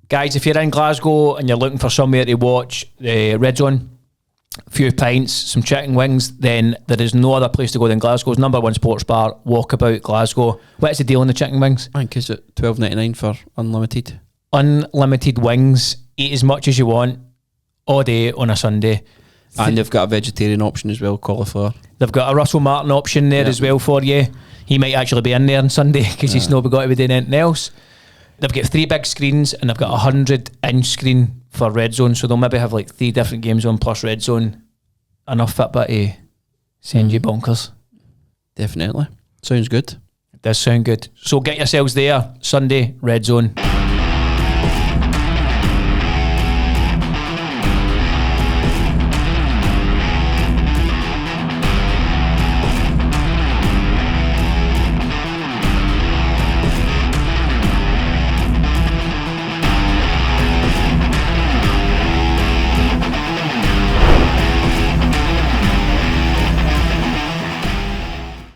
Guys, if you're in Glasgow and you're looking for somewhere to watch the RedZone, a few pints, some chicken wings, then there is no other place to go than Glasgow's #1 sports bar, Walkabout Glasgow. What's the deal on the chicken wings? I think it's at $12.99 for unlimited. Unlimited wings, eat as much as you want, all day on a Sunday. And they've got a vegetarian option as well, cauliflower. They've got a Russell Martin option there as well for you. He might actually be in there on Sunday because he's not got to be doing anything else. They've got 3 big screens and they've got a 100-inch screen for RedZone, so they'll maybe have like 3 different games on plus RedZone. Enough Fitbit to send you bonkers. Definitely. Sounds good. It does sound good. So get yourselves there, Sunday, RedZone.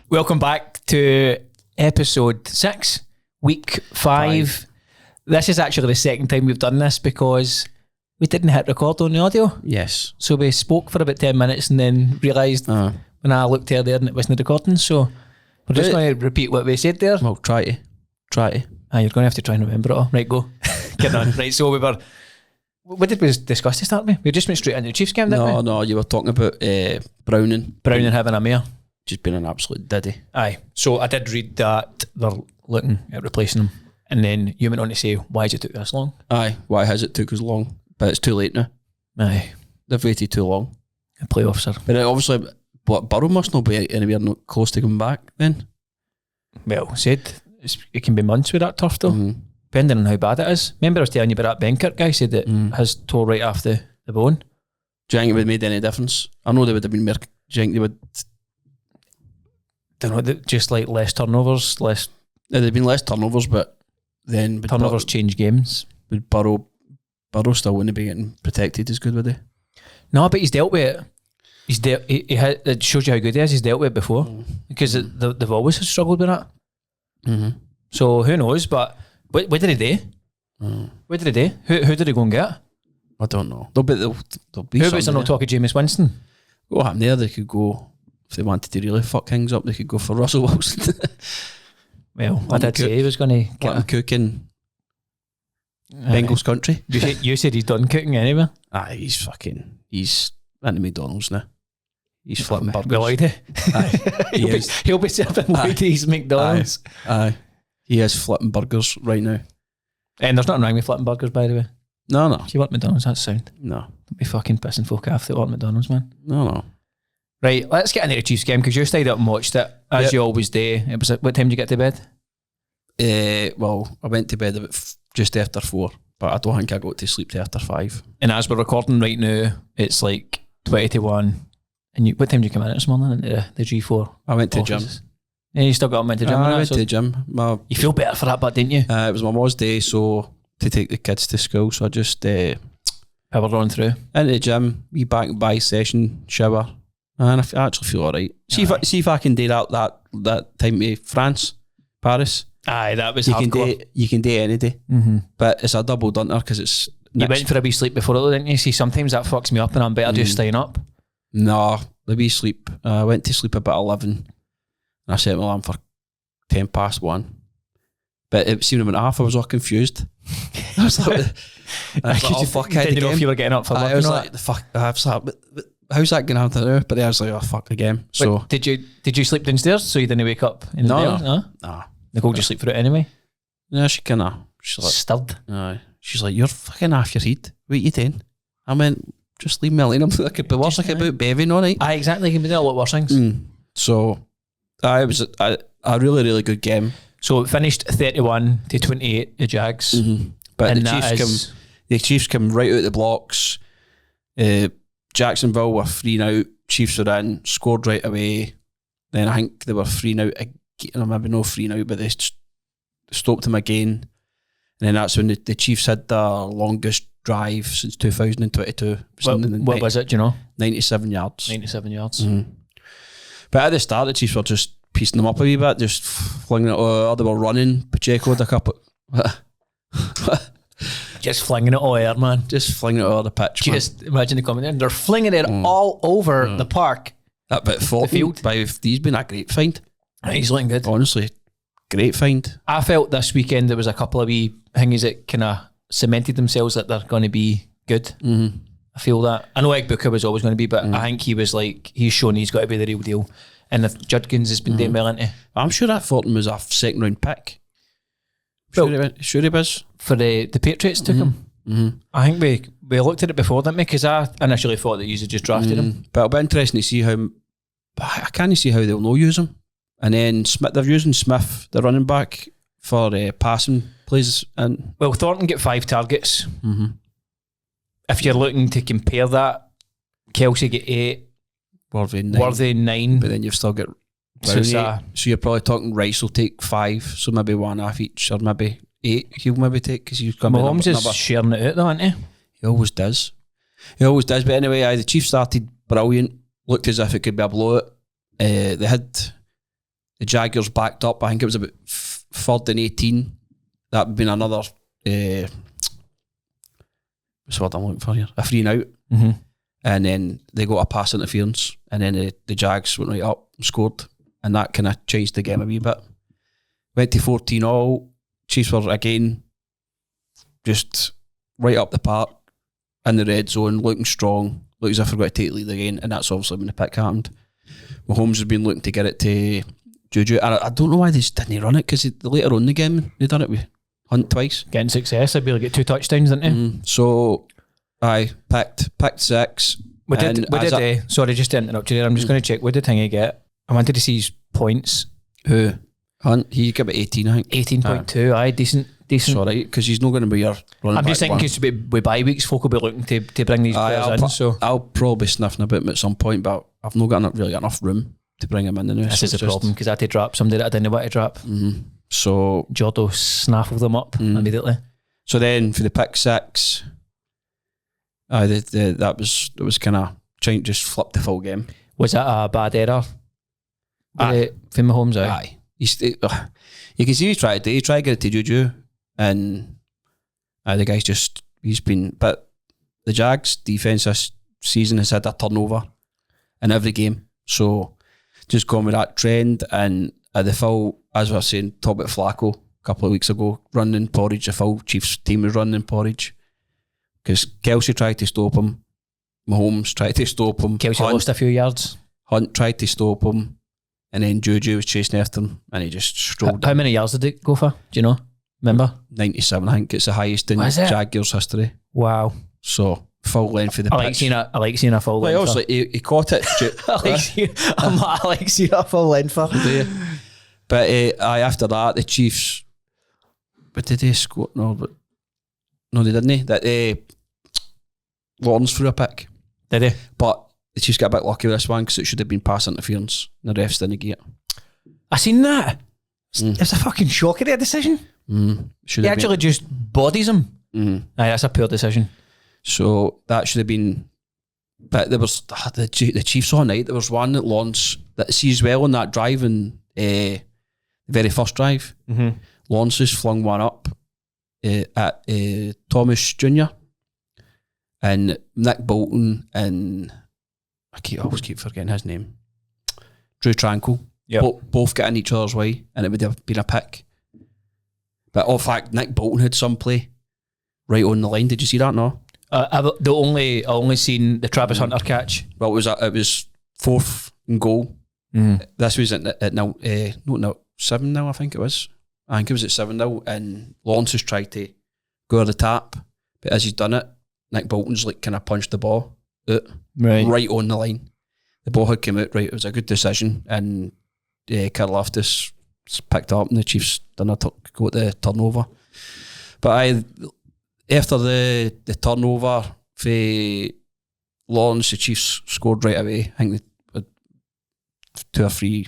Welcome back to episode 6, week 5. This is actually the second time we've done this because we didn't hit record on the audio. Yes. So we spoke for about 10 minutes and then realised when I looked earlier and it wasn't recording. So we're just going to repeat what we said there. Well, try to. You're going to have to try and remember it all. Right, go. Get on. Right, so what did we discuss to start with? We just went straight into the Chiefs game, didn't we? No, you were talking about Browning. Browning having a mare. Just been an absolute diddy. Aye. So I did read that they're looking at replacing him. And then you went on to say, why has it took this long? Aye. Why has it took as long? But it's too late now. Aye. They've waited too long. The playoffs are... But obviously, Burrow must not be anywhere close to coming back then. Well, said, it can be months with that turf though. Depending on how bad it is. Remember I was telling you about that Benkert guy said that his tore right off the bone. Do you think it would have made any difference? I know they would have been more... Do you think they would... Don't know, just like less turnovers, There'd have been less turnovers, but then turnovers change games. Would Burrow still wouldn't be getting protected as good, would he? No, but he's dealt with it. It shows you how good he is. He's dealt with it before because they've always struggled with that. So who knows? But what did he do? What did he do? Who did he go and get? I don't know. They'll be. Who was there no talk of Jameis Winston? What happened there? They could go. If they wanted to really fuck things up, they could go for Russell Wilson. Well, I did say he was going to get him cooking Bengals country. You said he's done cooking anyway. Aye, he's into McDonald's now. He's flipping burgers. Well, he'll be serving ladies McDonald's. Aye. He is flipping burgers right now. And there's nothing wrong with flipping burgers, by the way. No. If you want McDonald's, that's sound. No. Don't be fucking pissing folk off that want McDonald's, man. No. Right, let's get into the Chiefs game because you stayed up and watched it as you always do. It was what time did you get to bed? Well, I went to bed about just after 4, but I don't think I got to sleep till after 5. And as we're recording right now, it's like 20 to 1. And what time did you come in this morning into the G4? I went to the offices? gym. Yeah, you still got up into the gym? I went to the gym. You feel better for that, but didn't you? It was my mom's day, so to take the kids to school, so I just powered on through into the gym, wee back and by session, shower. And I actually feel alright. See if I can do that time to France, Paris. Aye, that was hardcore. You can do it any day. But it's a double dunter because it's... You went for a wee sleep before it, didn't you? See, sometimes that fucks me up and I'm better just staying up. No, the wee sleep. I went to sleep about 11 and I set my alarm for 10 past 1. But it seemed a minute and a half, I was all confused. I was like, oh fuck, didn't know if you were getting up for work. I was like, the fuck, how's that going to happen now? But I was like, oh fuck again. So but did you sleep downstairs so you didn't wake up in the day? No. Nicole just sleep through it anyway? Yeah, she's like stirred. She's like, you're fucking off your head. What are you doing? I went, just leave me alone. I could be worse. I could be beving all night. Aye, exactly. You can be doing a lot worse things. So it was a really, really good game. So it finished 31-28, the Jags. But the Chiefs come right out of the blocks. Jacksonville were 3 out. Chiefs were in, scored right away. Then I think they were 3 out again, or maybe no 3 out, but they stopped them again. And then that's when the Chiefs had the longest drive since 2022. What was it, do you know? 97 yards. 97 yards. But at the start, the Chiefs were just piecing them up a wee bit, just flinging it, or they were running. Pacheco had a couple. just flinging it all air, man. Just flinging it all over the pitch, Just imagine the comment in. They're flinging it all over the park. That bit of field. He's been a great find. He's looking good. Honestly, great find. I felt this weekend there was a couple of wee things that kind of cemented themselves that they're going to be good. Mm-hmm. I feel that. I know Eggbooker was always going to be, but I think he was like, he's shown he's got to be the real deal. And if Judkins has been doing well, isn't he? I'm sure that Fulton was a second round pick. Sure he was. For the Patriots took him. Mm-hmm. I think we looked at it before, didn't we? Because I initially thought that you had just drafted him. But it'll be interesting to see how. I can't see how they'll not use him. And then they're using Smith, the running back, for passing plays. And well, Thornton get 5 targets. Mm-hmm. If you're looking to compare that, Kelsey get 8. Worthy 9. But then you've still got Brown 8. So you're probably talking Rice will take 5, so maybe 1 off each, or maybe 8 he'll maybe take, because he's coming. Mahomes is sharing it out though, isn't he? He always does. But anyway, the Chiefs started brilliant, looked as if it could be a blowout. They had the Jaguars backed up. I think it was about 3rd and 18. That would have been another what's what I'm looking for here? A free and out. Mm-hmm. And then they got a pass interference, and then the Jags went right up and scored, and that kind of changed the game a wee bit. Went to 14-all. Chiefs were again just right up the park in the red zone, looking strong, looked as if they're going to take the lead again, and that's obviously when the pick happened. Mahomes has been looking to get it to Juju, and I don't know why they just didn't run it, because later on in the game they done it with Hunt twice. Getting success, I'd be able to get 2 touchdowns, didn't he? So I picked 6. Sorry, just to interrupt you there. I'm just going to check. What did Thingy get? I wanted to see his points. Who? Hunt. He got about 18, I think. 18.2. Aye, decent. Sorry, because he's not going to be your running I'm back just thinking because with bye weeks, folk will be looking to bring these players in. So I'll probably sniffing about him at some point, but I've not really got enough room to bring him in the news. This is a problem, because I had to drop somebody that I didn't want to drop. Mm-hmm. So Jordo snaffled them up immediately. So then for the pick 6. That was kind of trying to just flip the full game. Was that a bad error? For Mahomes out? Aye. You can see he tried to get it to Juju, and the guy's he's been. But the Jags defense this season has had a turnover in every game, so just going with that trend, and the full, as we were saying, talk about Flacco a couple of weeks ago, running porridge. The full Chiefs team was running porridge. Because Kelsey tried to stop him, Mahomes tried to stop him. Kelsey lost a few yards. Hunt tried to stop him, and then Juju was chasing after him, and he just strolled. How many yards did it go for? Do you know? Remember? 97, I think. It's the highest in Jaguars history. Wow. So, full length of the pitch. I like seeing a full length. Obviously, he caught it. I like seeing a full length for. But after that, the Chiefs, but did they score? No, they didn't. That Lawrence threw a pick. Did he? But the Chiefs got a bit lucky with this one, because it should have been pass interference. The refs didn't get it. I seen that. It's a fucking shocker, that decision. He actually just bodies him. Aye, that's a poor decision. So that should have been. But there was the Chiefs all night. There was one that Lawrence that sees well on that drive, in the very first drive. Lawrence has flung one up at Thomas Jr. and Nick Bolton, and I always keep forgetting his name. Drew Tranquil. Both get in each other's way, and it would have been a pick. But in fact, Nick Bolton had some play right on the line. Did you see that? No. I only seen the Travis Hunter catch. Well, it was 4th and goal. This was at 7-0, I think it was. I think it was at 7-0, and Lawrence has tried to go to the tap, but as he's done it, Nick Bolton's kind of punched the ball out right on the line. The ball had come out right. It was a good decision, and Karlaftis picked up, and the Chiefs got the turnover. But after the turnover for Lawrence, the Chiefs scored right away. I think they had 2 or 3.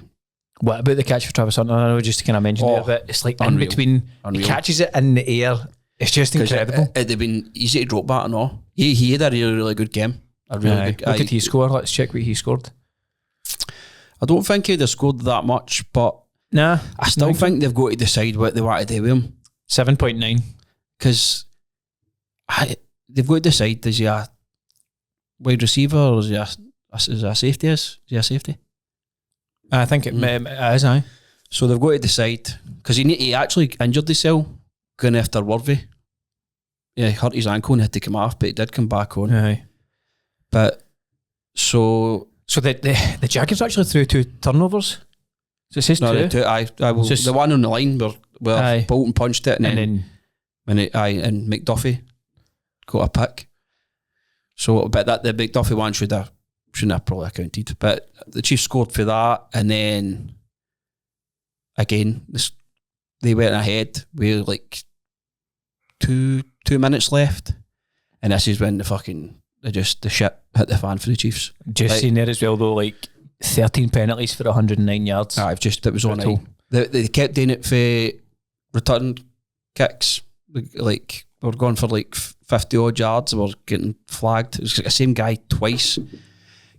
What about the catch for Travis Hunter? I know just to kind of mention it, but it's like unreal. In between. Unreal. He catches it in the air. It's just incredible. It'd have been easy to drop that and all. He had a really, really good game. What did he score? Let's check what he scored. I don't think he'd have scored that much, but nah, I still think they've got to decide what they want to do with him. 7.9. Because they've got to decide, is he a wide receiver or is he a safety? Is he a safety? I think it is, aye. So they've got to decide, because he actually injured himself going after Worthy. Yeah, he hurt his ankle and had to come off, but he did come back on. Aye. But so the Jackets actually threw 2 turnovers. So it says no, 2. The one on the line where Bolton punched it, and then and McDuffie got a pick. So, but the McDuffie one shouldn't have probably counted. But the Chiefs scored for that, and then again they went ahead with like two minutes left, and this is when the shit hit the fan for the Chiefs. Just seen there as well though, like 13 penalties for 109 yards. It was on it. They kept doing it for return kicks. Like we were going for like 50 odd yards. We were getting flagged. It was like the same guy twice.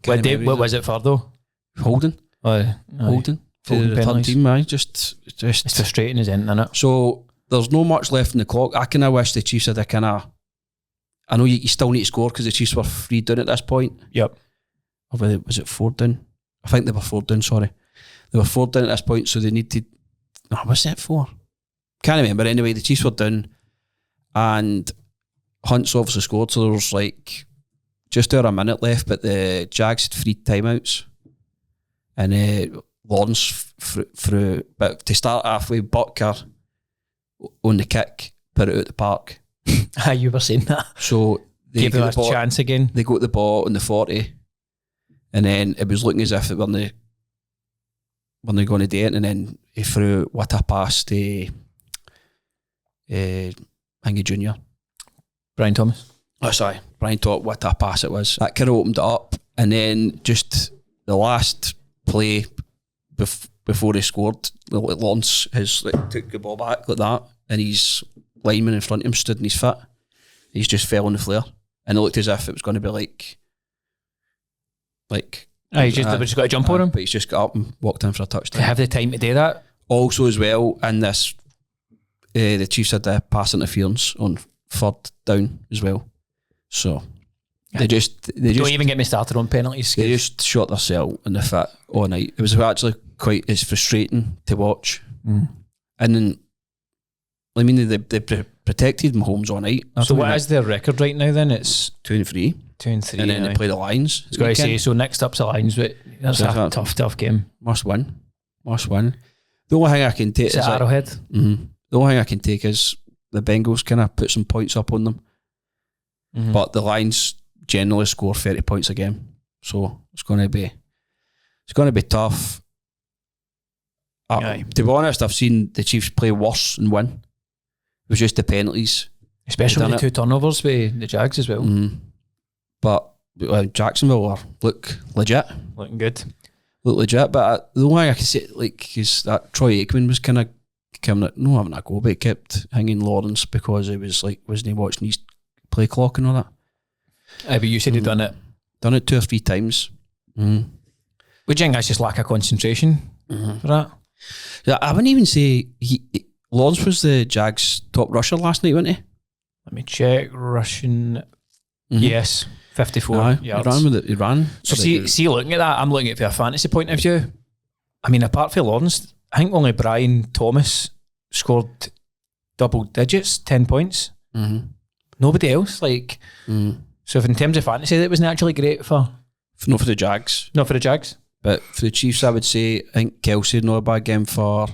What was it for though? Holding. Holding. For the return team, just it's frustrating as anything, isn't it? So there's no much left in the clock. I kind of wish the Chiefs had I know you still need to score because the Chiefs were 3 down at this point. Yep. Or was it 4 down? I think they were 4 down, sorry. They were 4 down at this point, so they needed... Oh, was it 4? Can't remember. Anyway, the Chiefs were down and Hunt's obviously scored, so there was like just over a minute left, but the Jags had 3 timeouts. And Lawrence threw... But to start off with, Butker on the kick, put it out the park. You were saying that. So they gave them a chance again. They got the ball on the 40, and then it was looking as if it when they going to do it, and then he threw what a pass to Hangy Jr. Brian Thomas. Oh, sorry, Brian Thomas. What a pass it was. That kind of opened it up, and then just the last play before he scored, Lawrence took the ball back like that, and he's lineman in front of him stood on his foot. He's just fell on the flare, and it looked as if it was going to be like. He's just got to jump on him. But he's just got up and walked in for a touchdown. To have the time to do that. Also, as well, in this, the Chiefs had the pass interference on 3rd down as well. So they just don't even get me started on penalties. They just shot themselves in the foot all night. It was actually it's frustrating to watch. And then. I mean, they protected Mahomes all night. So what is their record right now then? It's 2-3. 2-3. And then they play the Lions. I was going to say, so next up's the Lions, but that's a tough game. Must win. The only thing I can take is Arrowhead. The only thing I can take is the Bengals kind of put some points up on them. But the Lions generally score 30 points a game. So it's going to be tough. To be honest, I've seen the Chiefs play worse and win. It was just the penalties. Especially the 2 turnovers with the Jags as well. But Jacksonville look legit. Looking good. Look legit. But the only thing I can say, is that Troy Aikman was kind of having a go, but he kept hanging Lawrence because he was wasn't he watching his play clock and all that? But you said he'd done it. Done it 2 or 3 times. Would you think that's just lack of concentration for that? Yeah, I wouldn't even say Lawrence was the Jags' top rusher last night, wasn't he? Let me check. Russian. Yes, 54 yards. He ran. So see, looking at that, I'm looking at it from a fantasy point of view. I mean, apart from Lawrence, I think only Brian Thomas scored double digits, 10 points. Nobody else. So if in terms of fantasy, that wasn't actually great for... Not for the Jags. Not for the Jags. But for the Chiefs, I would say, I think Kelsey had not a bad game for...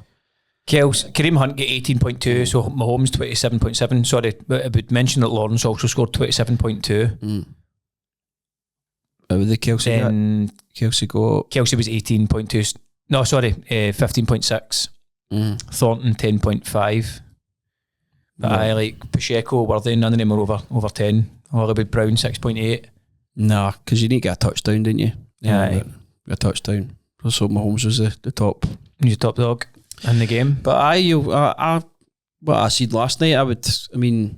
Kareem Hunt get 18.2, so Mahomes 27.7. Sorry, but I would mention that Lawrence also scored 27.2. What would the Kelsey then get? Kelsey got... Kelsey was 18.2. No, sorry, 15.6. Thornton 10.5. But I like Pacheco, Worthy, none of them are over 10. Hollywood Brown 6.8. Nah, because you need to get a touchdown, didn't you? Yeah. A touchdown. So Mahomes was the top. He's the top dog in the game. But what I said last night, the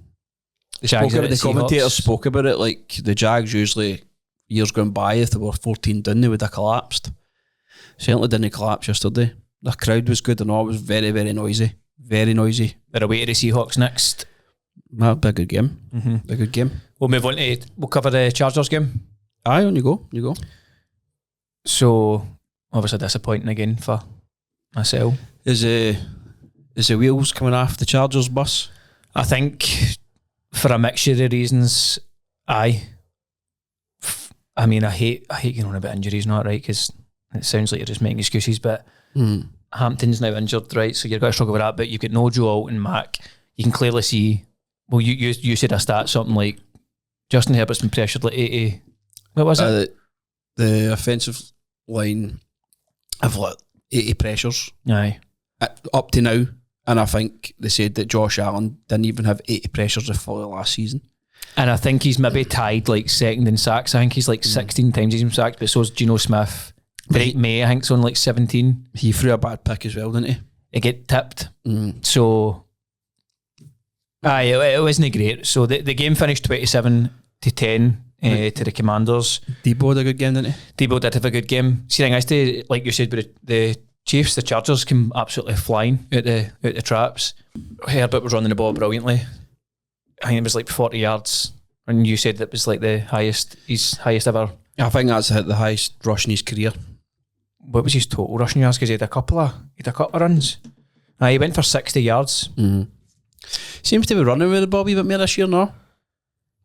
commentators spoke about it like the Jags usually, years gone by, if they were 14 down, they would have collapsed. Certainly didn't collapse yesterday. The crowd was good and all. It was very, very noisy. Very noisy. They're away to the Seahawks next That'll be a good game. A good game. We'll move on to, we'll cover the Chargers game. Aye, on you go. So, obviously disappointing again for myself. Is the wheels coming off the Chargers bus? I think for a mixture of reasons, I mean, I hate getting on about injuries, not right, because it sounds like you're just making excuses, but Hampton's now injured, right, so you're going to struggle with that, but you've got no Joe Alton, Mac. You can clearly see, well, you said a stat, something like Justin Herbert's been pressured like 80, what was it? The offensive line have like 80 pressures. Aye. Up to now, and I think they said that Josh Allen didn't even have 80 pressures the full last season. And I think he's maybe tied like second in sacks. I think he's like 16 times he's been sacked, but so's Geno Smith. Drake May, I think's on like 17. He threw a bad pick as well, didn't he? It get tipped. So, it wasn't great. So the game finished 27-10 to the Commanders. Debo had a good game, didn't he? Debo did have a good game. See, I think, like you said, but the Chiefs, the Chargers came absolutely flying out the traps. Herbert was running the ball brilliantly. I think it was like 40 yards, and you said that was like his highest ever. I think that's the highest rush in his career. What was his total rushing yards? Because he had a couple of runs. He went for 60 yards. Seems to be running with the ball a bit more this year now.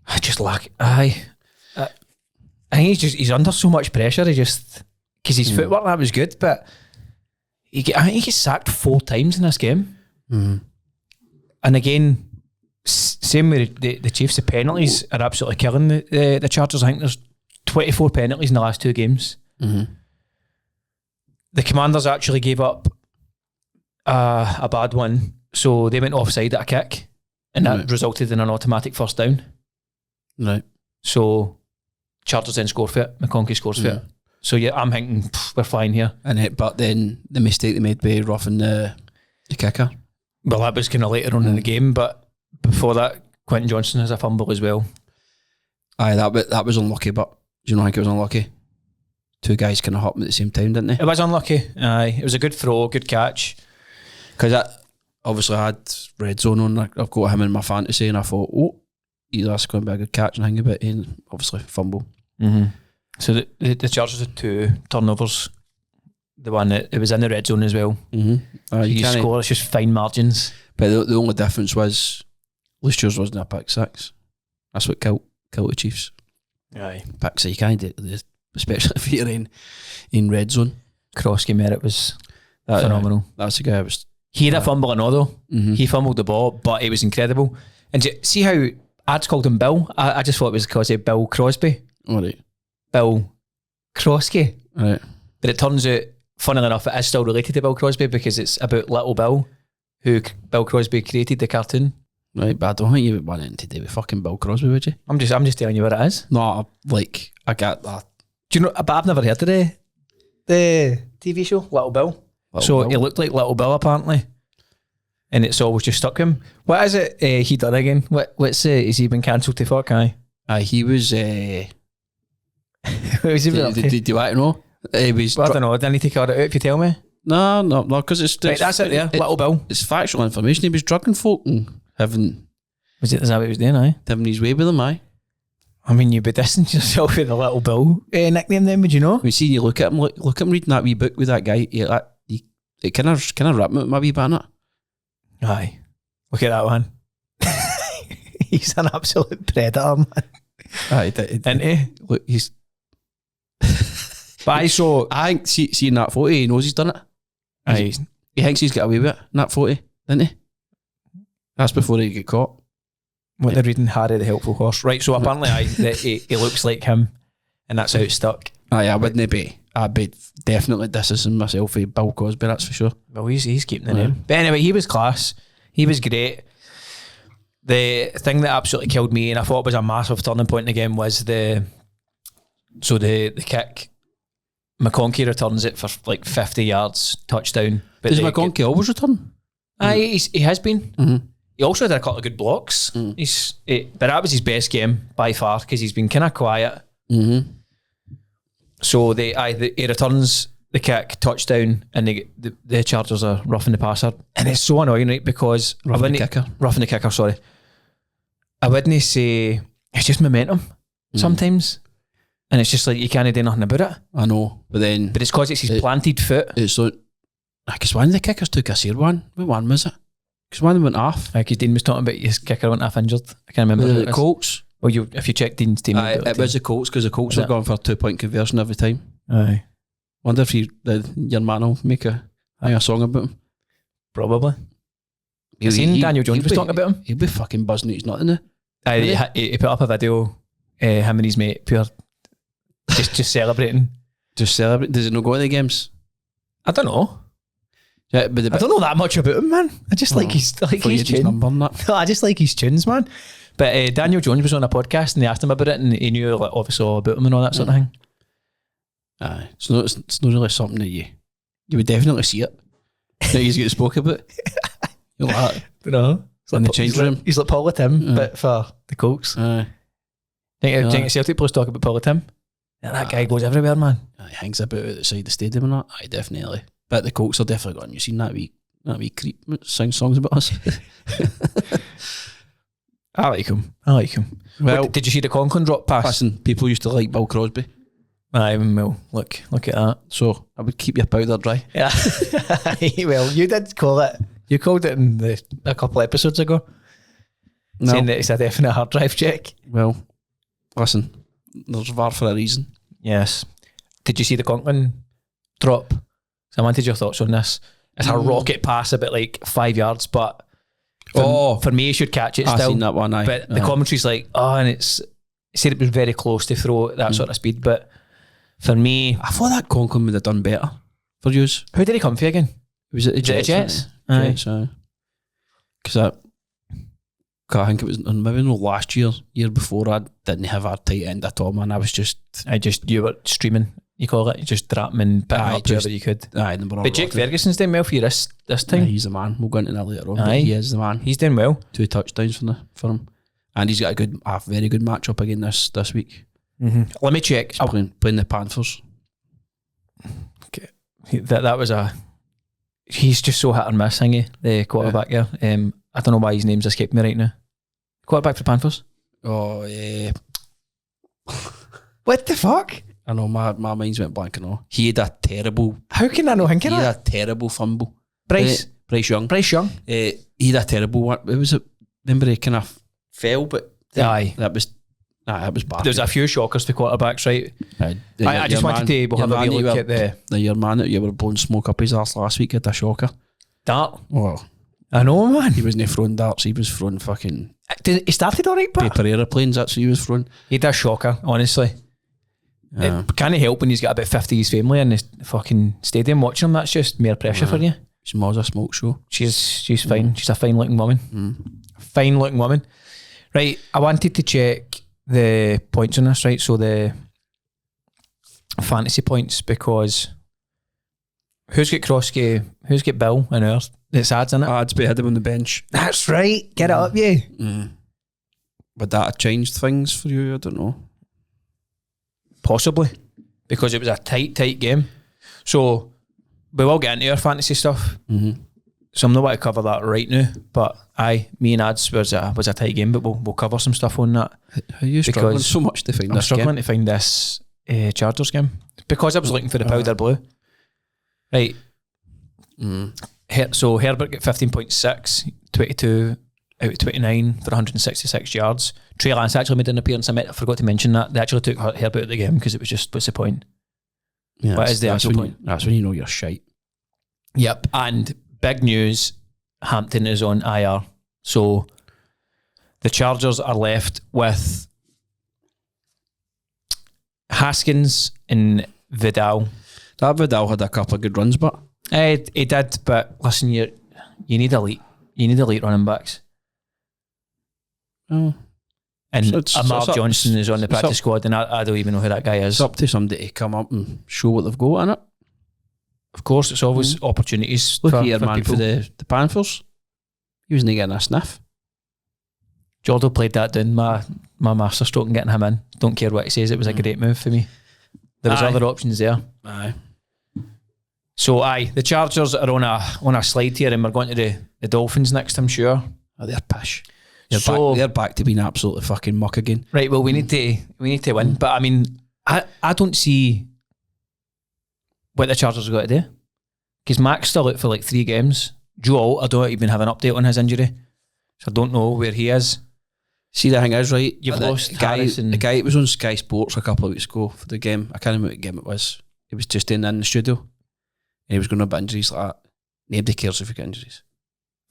I just like I think he's under so much pressure. He just, because his footwork, that was good, but I think he gets sacked 4 times in this game. And again, same with the Chiefs, the penalties are absolutely killing the Chargers. I think there's 24 penalties in the last 2 games. The Commanders actually gave up a bad one, so they went offside at a kick, and that resulted in an automatic first down. Right. So Chargers then score for it. McConkey scores for it. So yeah, I'm thinking we're fine here. But then the mistake they made by roughing the kicker. Well, that was kind of later on in the game, but before that, Quentin Johnson has a fumble as well. Aye, that was unlucky, but do you not think it was unlucky? 2 guys kind of happened at the same time, didn't they? It was unlucky. Aye, it was a good throw, good catch. Because obviously I had RedZone on. I've got him in my fantasy, and I thought, that's going to be a good catch and hang a bit, and obviously fumble. So the Chargers had 2 turnovers. The one that it was in the red zone as well. You score, it's just fine margins. But the only difference was last year's wasn't a pick 6. That's what killed the Chiefs. Aye, pick 6 you can't do, especially if you're in red zone. Krosky Merritt was phenomenal. That's the guy. He had a fumble and all though. He fumbled the ball, but it was incredible. And see how ads called him Bill? I just thought it was because of Bill Crosby. All right. Bill Krosky. Right. But it turns out, funnily enough, it is still related to Bill Crosby because it's about Little Bill, who Bill Crosby created the cartoon. Right, but I don't think you would want anything to do with fucking Bill Crosby, would you? I'm just telling you what it is. No, I get that. Do you know? But I've never heard of the TV show Little Bill. He looked like Little Bill apparently, and it's always just stuck him. What is it he done again? What's is he been cancelled to fuck? He was. What was he been up to? Do you want to know? He was. I don't know. Didn't he take all that out if you tell me? No, because it's right, that's it. There, Little Bill. It's factual information. He was drugging folk and having. Is that what he was doing? Having his way with them, I mean, you'd be distancing yourself with the Little Bill nickname then, would you know? You see, you look at him, look at him reading that wee book with that guy. It kind of wrapped me with my wee banner. Aye, look at that one. He's an absolute predator, man. Aye, isn't he? Look, he's. But I think seeing that photo, he knows he's done it. Aye, he thinks he's got away with it in that photo, didn't he? That's before he get caught. What they're reading, Harry the Helpful Horse. Right, so apparently he looks like him, and that's how it's stuck. Aye, I wouldn't be. I'd be definitely distancing myself from Bill Cosby, that's for sure. Well, he's keeping the name. But anyway, he was class. He was great. The thing that absolutely killed me, and I thought was a massive turning point in the game, was the kick. McConkey returns it for like 50 yards, touchdown. But does McConkey always return? Aye, he has been. He also did a couple of good blocks. But that was his best game by far because he's been kind of quiet. So he returns the kick, touchdown, and the Chargers are roughing the passer. And it's so annoying, right? Because roughing the kicker, sorry. I wouldn't say it's just momentum sometimes, and it's just like you can't do nothing about it. I know, but it's because it's his planted foot. It's like, because one of the kickers took a severe one. What one was it? Because one went off. Because Dean was talking about his kicker went off injured. I can't remember. Was it the Colts? Well, if you check Dean's team, it was the Colts, because the Colts were going for a 2-point conversion every time. Aye. Wonder if your man will make a song about him. Probably. I've seen Daniel Jones was talking about him. He'll be fucking buzzing at his nut, isn't he? He put up a video, him and his mate, pure, just celebrating. Just celebrate. Does it not go to the games? I don't know. Yeah, but I don't know that much about him, man. I just like his tunes. No, I just like his tunes, man. But Daniel Jones was on a podcast and they asked him about it, and he knew like, obviously all about him and all that sort of thing. Aye, it's not really something that you would definitely see it. That he's get spoke about. You're like, no, in the change room. He's like Paula Tim, but for the Colts. Aye. Think Celtic players talk about Paula Tim? Yeah, that guy goes everywhere, man. He hangs about outside the stadium and that. Aye, definitely. But the Colts are definitely gone. You seen that wee creep sing songs about us? I like him. Well, did you see the Conklin drop pass? Listen, people used to like Bill Crosby. Aye, well, look at that. So I would keep your powder dry. Yeah. Well, you did call it. You called it in a couple episodes ago. No. Saying that it's a definite hard drive check. Well, listen, there's VAR for a reason. Yes. Did you see the Conklin drop? So I wanted your thoughts on this. It's a rocket pass about like 5 yards, but for me, he should catch it still. I've seen that one, aye. But the commentary's like, and it said it was very close to throw at that sort of speed, but for me, I thought that Conklin would have done better for yous. Who did he come for again? Was it the Jets? Jets? Because I think it was maybe no last year before, I didn't have our tight end at all, man. You were streaming, you call it. You just drop him and pick him up wherever you could. Aye, but Jake Ferguson's doing well for you this time. Aye, he's the man. We'll go into that later on. But he is the man. He's doing well. 2 touchdowns for him, and he's got a very good matchup again this week. Mm-hmm. Let me check. Playing the Panthers. Okay, that was he's just so hit and miss, the quarterback. Yeah. I don't know why his name's escaped me right now. Quarterback for the Panthers. Oh yeah. What the fuck? I know my mind's went blank and all. He had a terrible. How can I know him? He had a terrible fumble. Bryce Young. He had a terrible one. It was remember he kind of fell, but that was bad. There's a few shockers for quarterbacks, right? I just wanted to have a wee look at your man that you were blowing smoke up his arse last week had a shocker. Dart. Oh, I know, man. He wasn't throwing darts. He was throwing fucking. He started all right, but paper aeroplanes. That's what he was throwing. He had a shocker, honestly. It can't help when he's got about 50 of his family in the fucking stadium watching him. That's just mere pressure for you. She was a smoke show. She's fine. She's a fine looking woman. Fine looking woman. Right, I wanted to check the points on this, right? So the fantasy points, because who's got Kroski, who's got Bill and ours? It's ads, isn't it? Ads behind him on the bench. That's right. Get it up, you. Would that have changed things for you? I don't know. Possibly, because it was a tight game. So we will get into our fantasy stuff. So I'm not going to cover that right now. But me and Ads was a tight game, but we'll cover some stuff on that. Are you struggling so much to find this game? I'm struggling to find this Chargers game because I was looking for the powder blue. Right. So Herbert got 15.6, 22 out of 29 for 166 yards. Trey Lance actually made an appearance. I forgot to mention that. They actually took Herbert out of the game because it was just, what's the point? Yeah, what is the actual point? That's when you know you're shite. Yep. And big news, Hampton is on IR. So the Chargers are left with Haskins and Vidal. That Vidal had a couple of good runs, but he did. But listen, you need elite running backs. Oh, and Amar Johnson is on the practice squad, and I don't even know who that guy is. It's up to somebody to come up and show what they've got in it. Of course, it's always opportunities. Look at your man for the Panthers. He wasn't getting a sniff. Jordo played that down. My master stroke and getting him in. Don't care what he says. It was a great move for me. There was other options there. Aye. So the Chargers are on a slide here, and we're going to the Dolphins next, I'm sure. Oh, they're pish. They're back to being absolutely fucking muck again. Right, well, we need to win. But I mean, I don't see what the Chargers have got to do. Because Mac's still out for like 3 games. Joe, I don't even have an update on his injury. So I don't know where he is. See, the thing is, right, You've lost the guy that was on Sky Sports a couple of weeks ago for the game, I can't remember what game it was. He was just in the studio and he was going about injuries like that. Nobody cares if you get injuries.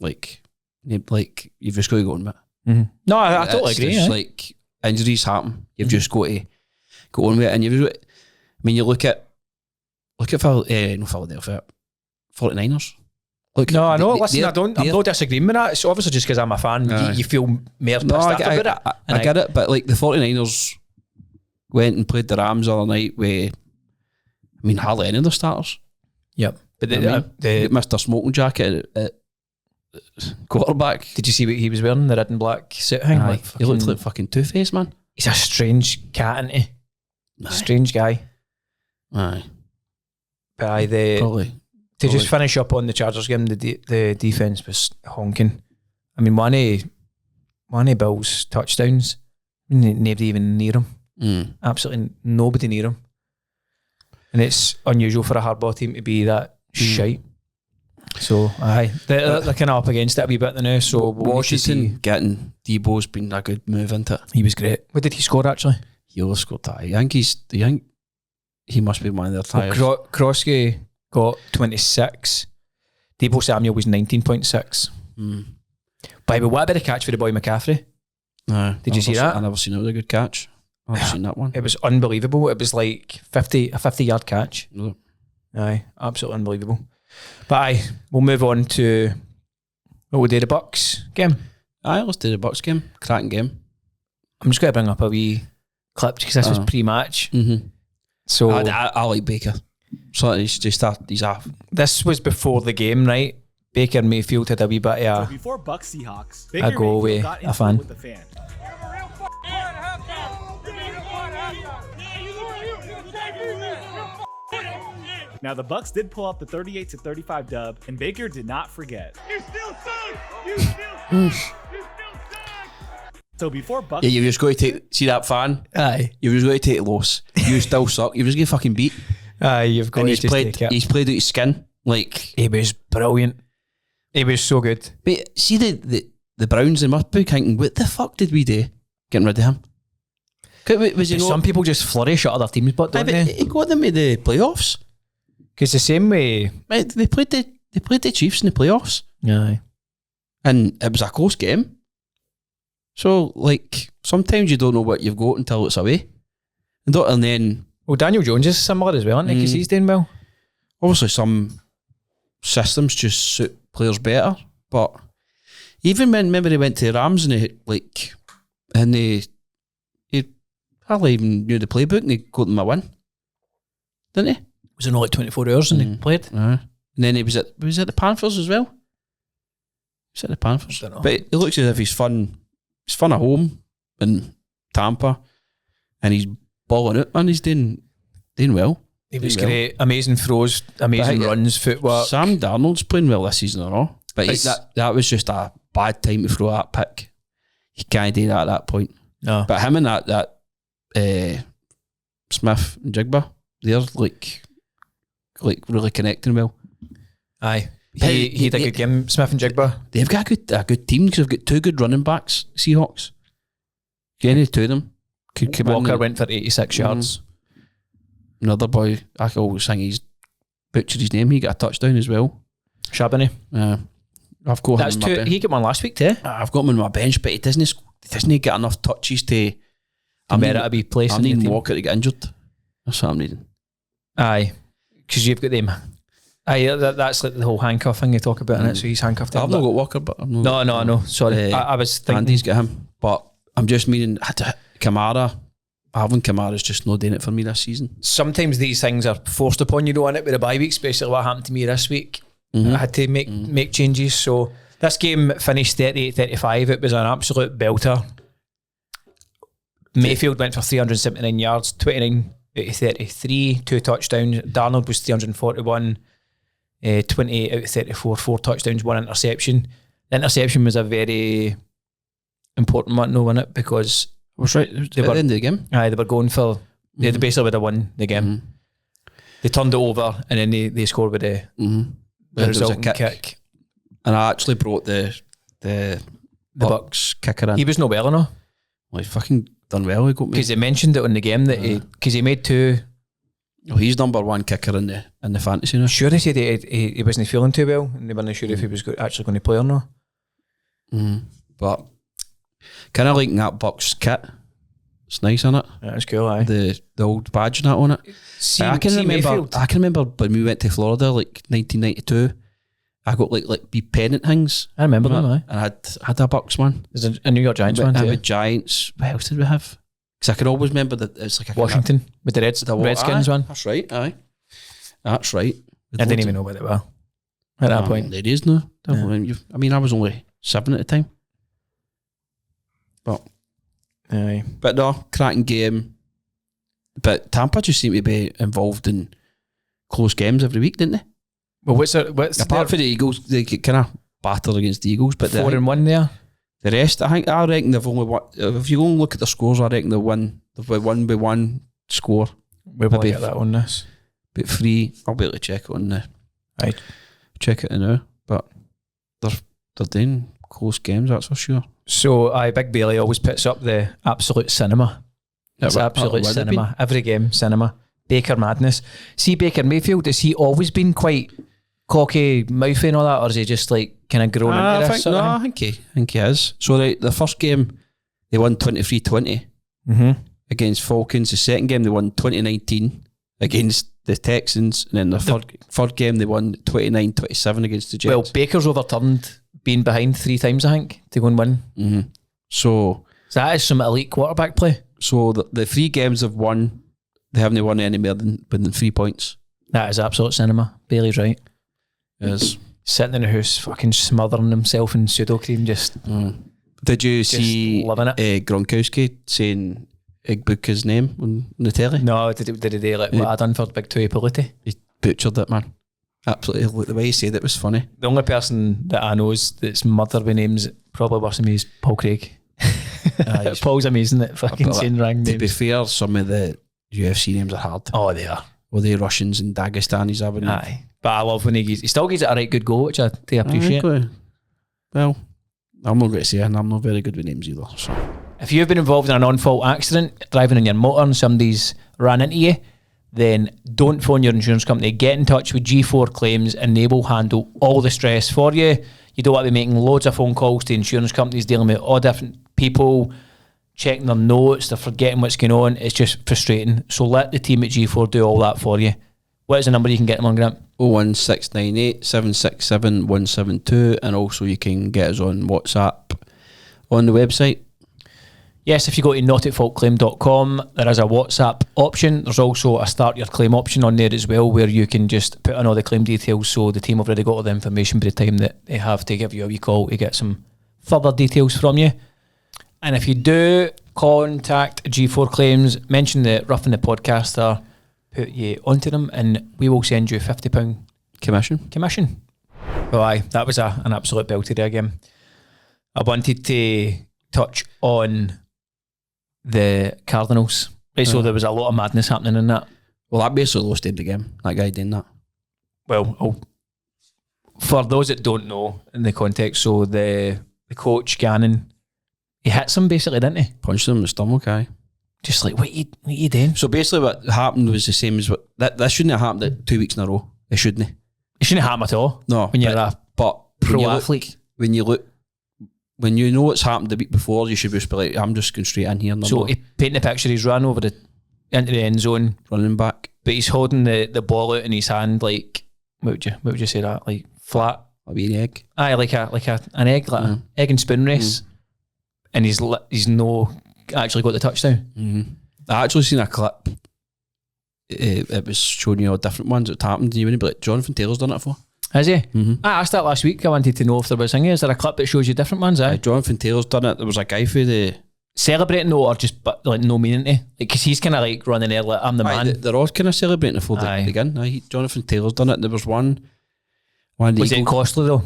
Like you've just got to go on with it. Mm-hmm. No, I totally agree. Just like injuries happen. You've just got to go on with it. And I mean, you look at Philadelphia, 49ers. Look, no, I know. Listen, I'm not disagreeing with that. It's obviously just because I'm a fan. You feel more pissed off about it. I get it, but like the 49ers went and played the Rams the other night with, I mean, hardly any of the starters. Yep. But they missed their smoking jacket at quarterback. Did you see what he was wearing? The red and black suit thing? He looked like fucking Two-Face, man. He's a strange cat, isn't he? Strange guy. Aye. But Probably. Just finish up on the Chargers game, the defense was honking. I mean, one of Bill's touchdowns, nobody even near him. Absolutely nobody near him. And it's unusual for a hardball team to be that shite. So, they're kind of up against it a wee bit now. So Washington getting Debo's been a good move, isn't it? He was great. What did he score actually? He will score that. I think he must be one of their tires. Krosky got 26. Debo Samuel was 19.6. By the way, what about the catch for the boy McCaffrey? Did you see that? I never seen it. It was a good catch. I've seen that one. It was unbelievable. It was like a 50-yard catch. No. Aye, absolutely unbelievable. But we'll move on to what we did, the Bucks game. Let's do the Bucks game. Cracking game. I'm just going to bring up a wee clip because this was pre-match. So I like Baker. So he's off. This was before the game, right? Baker Mayfield had a wee bit of before Bucks Seahawks, a go away, a fan. With the fan. Now the Bucks did pull out the 38-35 dub, and Baker did not forget. You still suck. You still suck. So before Bucks, you've just got to see that fan. Aye, you've just got to take a loss. You still suck. You've just got to fucking beat. Aye, you've got to just take it. He's played out his skin. Like he was brilliant. He was so good. But see the Browns, they must be thinking, what the fuck did we do getting rid of him? Some people just flourish at other teams, but don't they? He got them to the playoffs. Because the same way they played the Chiefs in the playoffs. Aye. And it was a close game. So like sometimes you don't know what you've got until it's away. And then Daniel Jones is similar as well, isn't he? Because he's doing well. Obviously some systems just suit players better. But even when remember they went to the Rams and they hardly even knew the playbook and they got them a win. Didn't he? Was it not like 24 hours and they played? And then he was at the Panthers as well. He's at the Panthers. But it looks as if he's fun at home in Tampa and he's balling it, man. He's doing well. He was great. Amazing throws, amazing runs, footwork. Sam Darnold's playing well this season, but that was just a bad time to throw that pick. You can't do that at that point. No. But him and that Smith and Jigba, they're like really connecting well. Aye. He had a good game, Smith and Jigba. They've got a good team because they've got 2 good running backs, Seahawks. Any 2 of them could come Walker went for 86 yards. Another boy, I can always think he's butchered his name. He got a touchdown as well. Shabani. I've got That's him. Two. He got one last week too. I've got him on my bench, but he doesn't get enough touches to merit to be placed. I need Walker to get injured. That's what I'm needing. Aye, because you've got them. Aye, that's like the whole handcuff thing you talk about, innit? So he's handcuffed. I've not got Walker, but I'm not. No. Sorry, I was thinking Andy's got him, but I'm just meaning Kamara. Having Kamara's just not doing it for me this season. Sometimes these things are forced upon you, though, innit? With the bye week, especially what happened to me this week. I had to make changes. So this game finished 38-35. It was an absolute belter. Mayfield went for 379 yards, 29 out of 33, 2 touchdowns. Darnold was 341, 28 out of 34, 4 touchdowns, 1 interception. The interception was a very important one, no, wasn't it? Because I was right at the end of the game. They were going for. They basically would have won the game. They turned it over and then they scored with the resulting kick. And I actually brought the Bucks kicker in. He was no well enough. Well, he fucking done well. He got me because they mentioned it in the game that he made 2. Oh, he's number 1 kicker in the fantasy now. Sure, they said he wasn't feeling too well, and they weren't sure if he was actually going to play or not. But kind of like that Bucks kit. It's nice, isn't it? Yeah, it's cool, aye. The old badge and that on it. I can remember when we went to Florida, like 1992. I got like be pennant things. I remember them, aye. And I had a Bucks one. There's a New York Giants one I too. had Giants. What else did we have? Because I can always remember that it's like a Washington with the Redskins one. That's right, aye. That's right. I didn't even know about it well at that point. There is no. I mean, I was only 7 at the time. But no, cracking game. But Tampa just seem to be involved in close games every week, didn't they? Well, what's apart from the Eagles, they get kind of battered against the Eagles, but 4-1 there. The rest, I reckon they've only won. If you go and look at the scores, I reckon they've won by one score. We'll get that on this. But 3, I'll be able to check it on the. Right. Check it now, but they're doing close games, that's for sure. So, Big Bailey always puts up the absolute cinema. It's absolute cinema. Every game, cinema. Baker madness. See, Baker Mayfield, has he always been quite cocky, mouthy and all that, or is he just like kind of grown into this? I think he is. So the first game, they won 23-20 against Falcons. The second game, they won 2019 against the Texans. And then the third game, they won 29-27 against the Jets. Well, Baker's overturned being behind 3 times, I think, to go and win. So that is some elite quarterback play. So the 3 games they've won, they haven't won any more than 3 points. That is absolute cinema. Bailey's right. It is. Sitting in the house, fucking smothering himself in pseudo-cream, just... Did you see Gronkowski saying Igbuka's name on the telly? No, did he like what I done for Big Tui Politi? He butchered it, man. Absolutely. The way he said it was funny. The only person that I know is that's mother with names probably worse than me is Paul Craig. Paul's amazing at fucking saying wrong names. To be fair, some of the UFC names are hard. Oh, they are. Well, the Russians and Dagestanis have it. Aye. But I love when he still gives it a right good go, which I appreciate. Well, I'm not going to say, and I'm not very good with names either. So, if you've been involved in a non-fault accident, driving in your motor and somebody's ran into you, then don't phone your insurance company. Get in touch with G4 Claims and they will handle all the stress for you. You don't want to be making loads of phone calls to insurance companies, dealing with all different people, checking their notes, they're forgetting what's going on. It's just frustrating. So let the team at G4 do all that for you. What is the number you can get them on, Grant? 01698 767 172, and also you can get us on WhatsApp on the website. Yes, if you go to notitfaultclaim.com, there is a WhatsApp option. There's also a start your claim option on there as well, where you can just put in all the claim details, so the team have already got all the information by the time that they have to give you a wee call to get some further details from you. And if you do contact G4 Claims, mention the Roughing the Podcaster, put you onto them, and we will send you £50 commission. Well, aye, that was an absolute belter there again. I wanted to touch on the Cardinals. Right, so there was a lot of madness happening in that. Well, that basically lost him the game, that guy doing that. Well, for those that don't know in the context, so the coach, Gannon, he hits him basically, didn't he? Punched him in the stomach, aye. Just like, what you doing? So basically what happened was the same as what... That shouldn't have happened 2 weeks in a row. It shouldn't. It shouldn't happen at all. No. When you're a pro athlete. When you know what's happened the week before, you should just be like, I'm just going straight in here. So he painted the picture, he's run over into the end zone. Running back. But he's holding the ball out in his hand like, what would you say that? Like flat? A wee egg. Aye, like an egg, like an egg and spoon race. And he's no actually got the touchdown. I actually seen a clip. It was showing you all different ones that happened, and you wouldn't be like, Jonathan Taylor's done it before. Has he? I asked that last week. I wanted to know if there was is there a clip that shows you different ones? Jonathan Taylor's done it. There was a guy for the celebrating though, or just but like no meaning to, like, because he's kind of like running there like I'm the man. They're all kind of celebrating before they begin. Jonathan Taylor's done it. There was one. Was it costly though?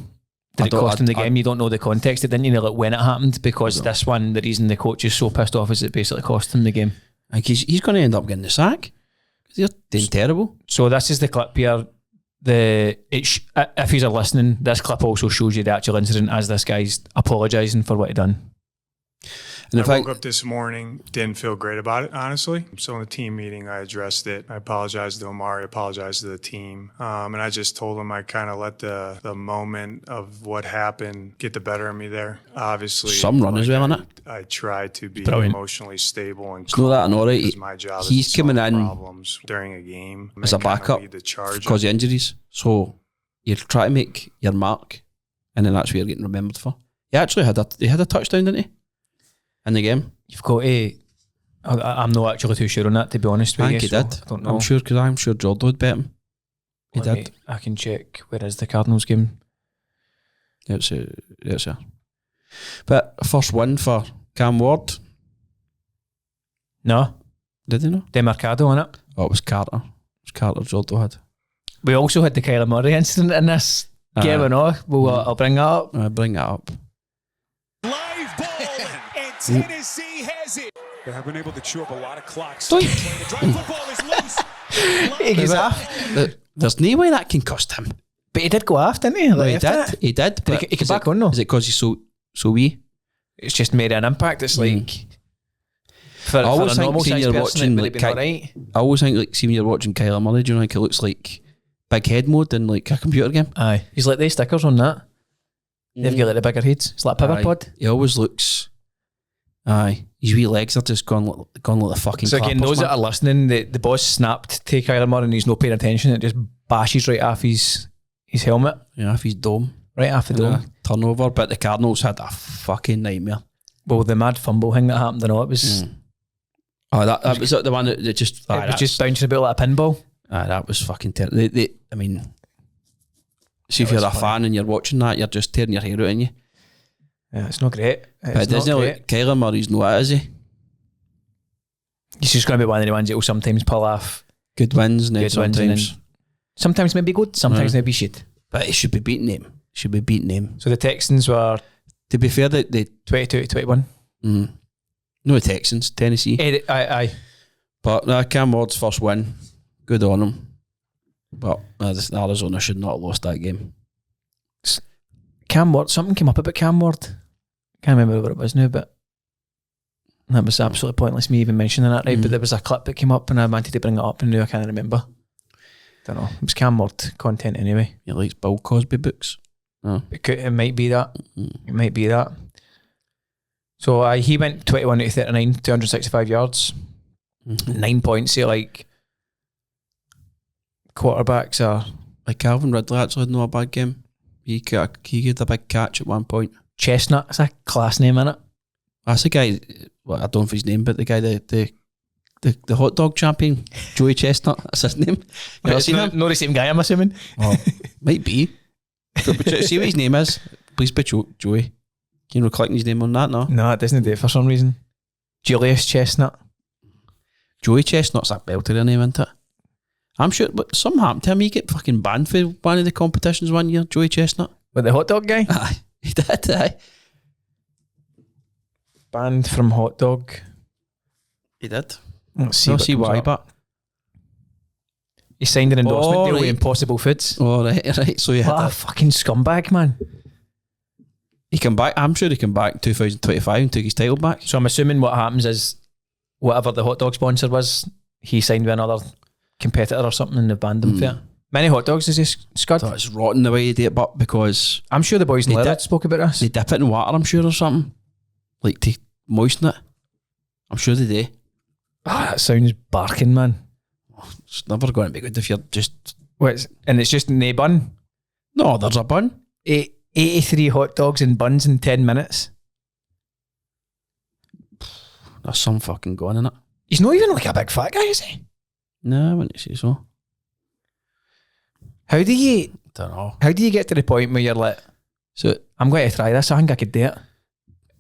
Did it cost him the game? You don't know the context. It didn't, you know, like when it happened, because this one, the reason the coach is so pissed off is it basically cost him the game. Like he's going to end up getting the sack. They're doing terrible. So this is the clip here. If he's listening, this clip also shows you the actual incident as this guy's apologising for what he done. And I woke up this morning, didn't feel great about it, honestly. So in the team meeting, I addressed it. I apologized to Omari, apologized to the team. And I just told him I kind of let the moment of what happened get the better of me there. Obviously, some run as well, innit? I try to be Brilliant. emotionally stable and calm. That, all right. My job He's is to coming solve in problems during a game as a backup because of injuries. So you try to make your mark, and then that's what you're getting remembered for. He actually had a touchdown, didn't he? In the game. You've got to... I'm not actually too sure on that, to be honest with you. I think he did. I don't know. I'm sure Jordan would bet him. He did. I can check. Where is the Cardinals game? It's here. But first win for Cam Ward. No. Did he know? Demarcado on it. Oh, it was Carter. It was Carter Jordan had. We also had the Kyler Murray incident in this game and all. I'll bring that up. I'll bring that up. Live ball, and Tennessee has it. They have been able to chew up a lot of clocks. The drive football is loose. He goes off. There's no way that can cost him. But he did go off, didn't he? Like, He did. But he came back on, though. Is it because he's so wee? It's just made an impact. It's like... For a normal size person, it would have been alright. I always think, like, see when you're watching Kyler Murray, do you think it looks like big head mode in like a computer game? Aye. He's like the stickers on that. They've got like the bigger heads. It's like a pivot pod. He always looks... Aye. His wee legs are just gone like the fucking So again, those that are listening, the boss snapped to Kyler Murray and he's not paying attention. It just bashes right off his helmet. Yeah, off his dome. Right off the dome. Turnover, but the Cardinals had a fucking nightmare. Well, the mad fumble thing that happened, it was... Oh, that was the one that just... It was just bouncing about like a pinball. That was fucking terrible. I mean, see if you're a fan and you're watching that, you're just tearing your hair out, in you. Yeah, it's not great. But it isn't like Kyler Murray's not, is he? He's just going to be one of the ones that will sometimes pull off good wins and sometimes maybe good, sometimes maybe shit. But he should be beating him. So the Texans were... To be fair, they 22-21. No, the Texans, Tennessee. Aye. But Cam Ward's first win. Good on him. But Arizona should not have lost that game. Cam Ward, something came up about Cam Ward. Can't remember what it was now, but that was absolutely pointless me even mentioning that, right? But there was a clip that came up and I wanted to bring it up and now I can't remember. Don't know. It was Cam Ward content anyway. He likes Bill Cosby books. Oh. It might be that. It might be that. So he went 21 out of 39, 265 yards, 9 points. So like quarterbacks are... Like Calvin Ridley actually had not a bad game. He had a big catch at one point. Chestnut, it's a class name, innit? That's the guy, well, I don't know if his name, but the guy, the hot dog champion, Joey Chestnut, that's his name. You ever seen him? Not the same guy, I'm assuming. Oh, might be. See what his name is. Please be Joey. You know, clicking his name on that, no? No, it doesn't do it for some reason. Julius Chestnut. Joey Chestnut's that belter name, isn't it? I'm sure, but something happened to him. He get fucking banned for one of the competitions one year, Joey Chestnut. With the hot dog guy? Aye, he did, aye. Banned from hot dog. He did. Let's see why, up. but... He signed an endorsement deal with Impossible Foods. Oh, right. So you had a fucking scumbag, man. He came back. I'm sure he came back 2025 and took his title back. So I'm assuming what happens is whatever the hot dog sponsor was, he signed with another competitor or something and they banned him for it. Many hot dogs is this, Scud? So it's rotten the way you do it, but because... I'm sure the boys in leather spoke about this. They dip it in water, I'm sure, or something. Like to moisten it. I'm sure they do. That sounds barking, man. It's never going to be good if you're just... And it's just no bun? No, there's a bun. 83 hot dogs and buns in 10 minutes. There's some fucking going in it. He's not even like a big fat guy, is he? No, I wouldn't say so. How do you... Don't know. How do you get to the point where you're like, so I'm going to try this, I think I could do it.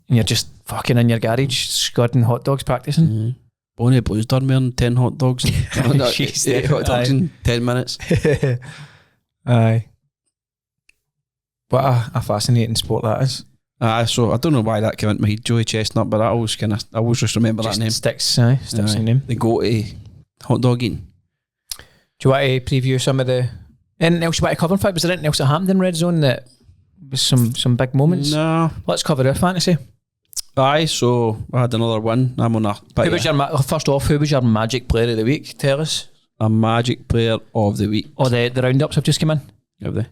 And you're just fucking in your garage, scudding hot dogs practicing. Bonnie Blues done more than 10 hot dogs. 8 hot dogs in 10 minutes. Aye. What a fascinating sport that is. So I don't know why that came into my head, Joey Chestnut, but I always just remember Just that name. Sticks in name. They go to hot dog eating. Do you want to preview some of the anything else you want to cover? In fact, was there anything else that happened in Red Zone that was some big moments? No. Let's cover our fantasy. Aye, so I had another one. I'm on a... First off, who was your Magic Player of the Week? Tell us. A Magic Player of the Week. Oh, the roundups have just come in? Have they?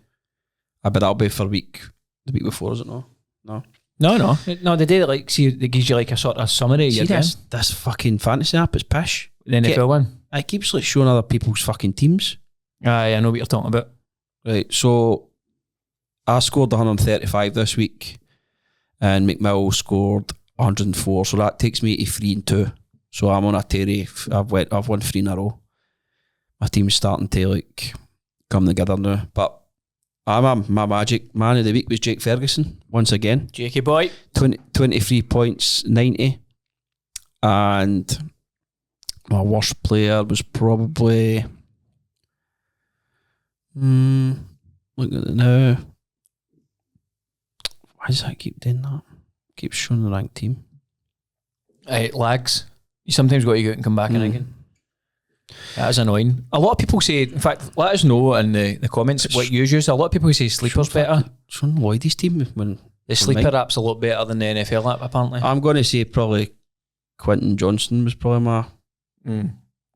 I bet that'll be for the week before, is it not? No. No, they do they gives you like a sort of summary. See this fucking fantasy app is pish. The NFL one? It keeps like showing other people's fucking teams. Aye, I know what you're talking about. Right, so I scored 135 this week and McMill scored 104, so that takes me to 3-2. So I'm on a teary. I've won 3 in a row. My team's starting to like come together now. But my Magic Man of the Week was Jake Ferguson, once again. Jakey boy. 23 points, 90. And my worst player was probably... look at it now. Why does that keep doing that? Keeps showing the ranked team. Lags. You sometimes got to go out and come back in again. That is annoying. A lot of people say, in fact, let us know in the comments what you use. A lot of people say Sleeper's better. Sean Lloyd's team. The Sleeper app's a lot better than the NFL app, apparently. I'm going to say probably Quentin Johnson was probably my...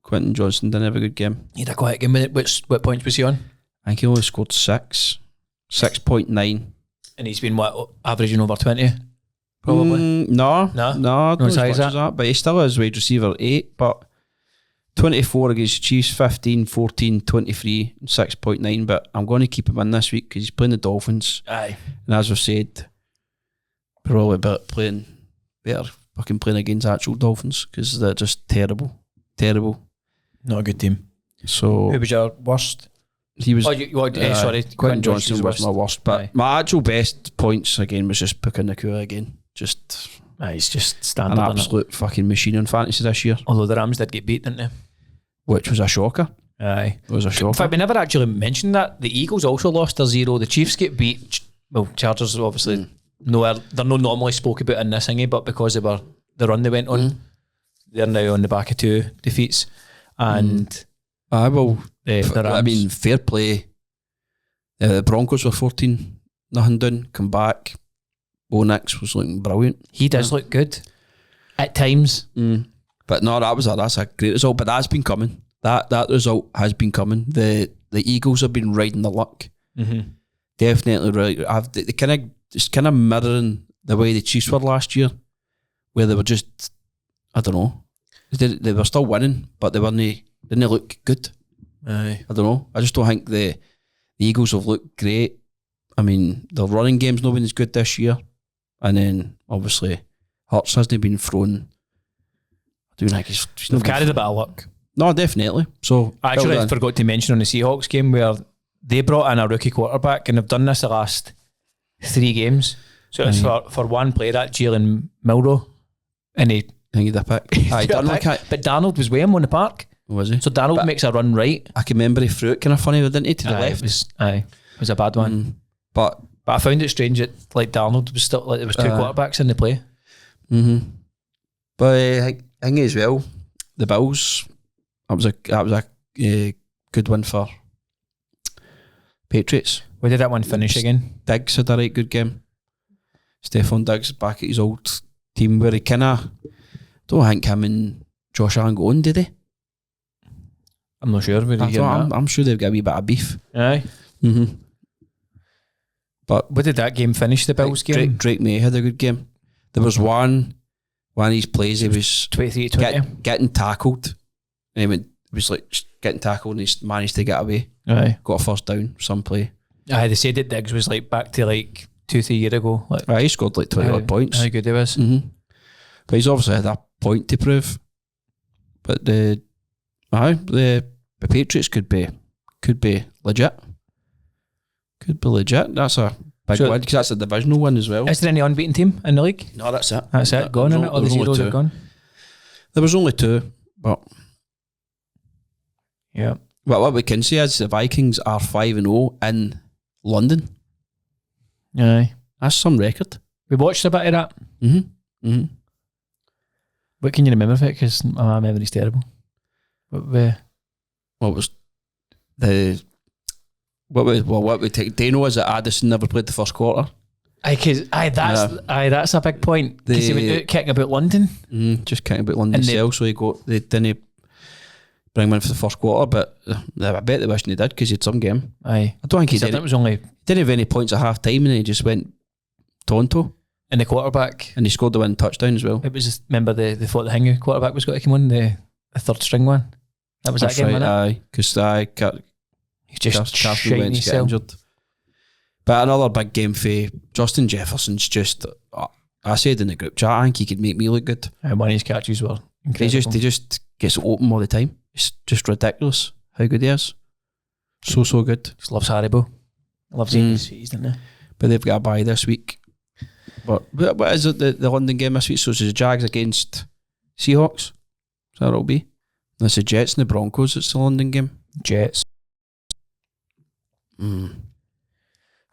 Quentin Johnson didn't have a good game. He had a quiet game. What points was he on? I think he only scored 6.9. And he's been, what, averaging over 20? Probably. No, not not as much as as that. But he still is wide receiver 8, but 24 against Chiefs, 15, 14, 23, and 6.9. But I'm going to keep him in this week because he's playing the Dolphins. Aye. And as I've said, probably better fucking playing against actual Dolphins because they're just terrible. Not a good team. So who was your worst? He was. Sorry, Quentin Johnson was my worst. But aye. my actual best points again was just Puka Nakua again. Just he's just standard. an absolute fucking machine in fantasy this year. Although the Rams did get beat, didn't they? Which was a shocker. Aye. It was a shocker. In fact, we never actually mentioned that. The Eagles also lost their 0. The Chiefs get beat. Well, Chargers obviously they're not normally spoke about in this thingy, but because they were the run they went on, they're now on the back of 2 defeats. And the Rams, I mean, fair play. The Broncos were 14-0 down, come back. Bo Nix was looking brilliant. He does look good at times. But no, that's a great result. But that's been coming. That result has been coming. The Eagles have been riding the luck. Definitely right. It's kind of mirroring the way the Chiefs were last year, where they were just, I don't know, they were still winning, but didn't look good. Aye. I don't know. I just don't think the Eagles have looked great. I mean, their running game's not been as good this year, and then obviously Hurts hasn't been thrown. I do think he's They've carried a bit of luck. No, definitely. So actually, I forgot to mention on the Seahawks game where they brought in a rookie quarterback, and they've done this the last 3 games. So it's for one play that Jalen Milroe, and he did a pick. Aye, done like it. But Darnold was with him on the park. Was he? So Darnold makes a run right. I can remember he threw it kind of funny, didn't he, to the left? It was a bad one. But I found it strange that like Darnold was still like there was 2 quarterbacks in the play. But I think as well, the Bills. That was a good one for Patriots. Where did that one finish again? Diggs had a right good game. Stephon Diggs back at his old team where he don't think him and Josh Allen go on, did he? I'm not sure. I'm sure they've got a wee bit of beef. Aye. But what did that game finish, the Bills game? Drake May had a good game. There was one of his plays, he was 23-20. Getting tackled. And it was like getting tackled and he managed to get away. Aye. Got a first down, some play. Aye, they said that Diggs was like back to like 2-3 years ago. Like, he scored like 20 odd points. How good he was. But he's obviously had a point to prove. But the Patriots could be legit. Could be legit. That's a big one because that's a divisional one as well. Is there any unbeaten team in the league? No, that's it. That's it. Gone in it. All the zeros are gone. There was only 2, but yeah. But what we can say is the Vikings are 5-0 in London. Aye. That's some record. We watched a bit of that. What can you remember of it? Because my memory's terrible. What was what we take? Dano is that Addison never played the first quarter. That's a big point. Because he went out kicking about London. Just kicking about London himself, so they didn't bring him in for the first quarter, but I bet they wished they did because he had some game. Aye. I don't think he did. It was only Didn't have any points at half time, and he just went tonto. And the quarterback, and he scored the winning touchdown as well. It was remember they thought the Hingu quarterback was going to come on, the third string one. That was that game, wasn't it? Aye, because he's just Carson Wentz got injured. But another big game for Justin Jefferson's just. I said in the group chat, I think he could make me look good. And one of his catches were incredible. He just gets open all the time. It's just ridiculous how good he is. So good. Just loves Haribo. Loves eating his feet, doesn't he? But they've got a bye this week. But what is it, the London game this week? So it's the Jags against Seahawks. Is that what it'll be? And it's the Jets and the Broncos. It's the London game. Jets. I've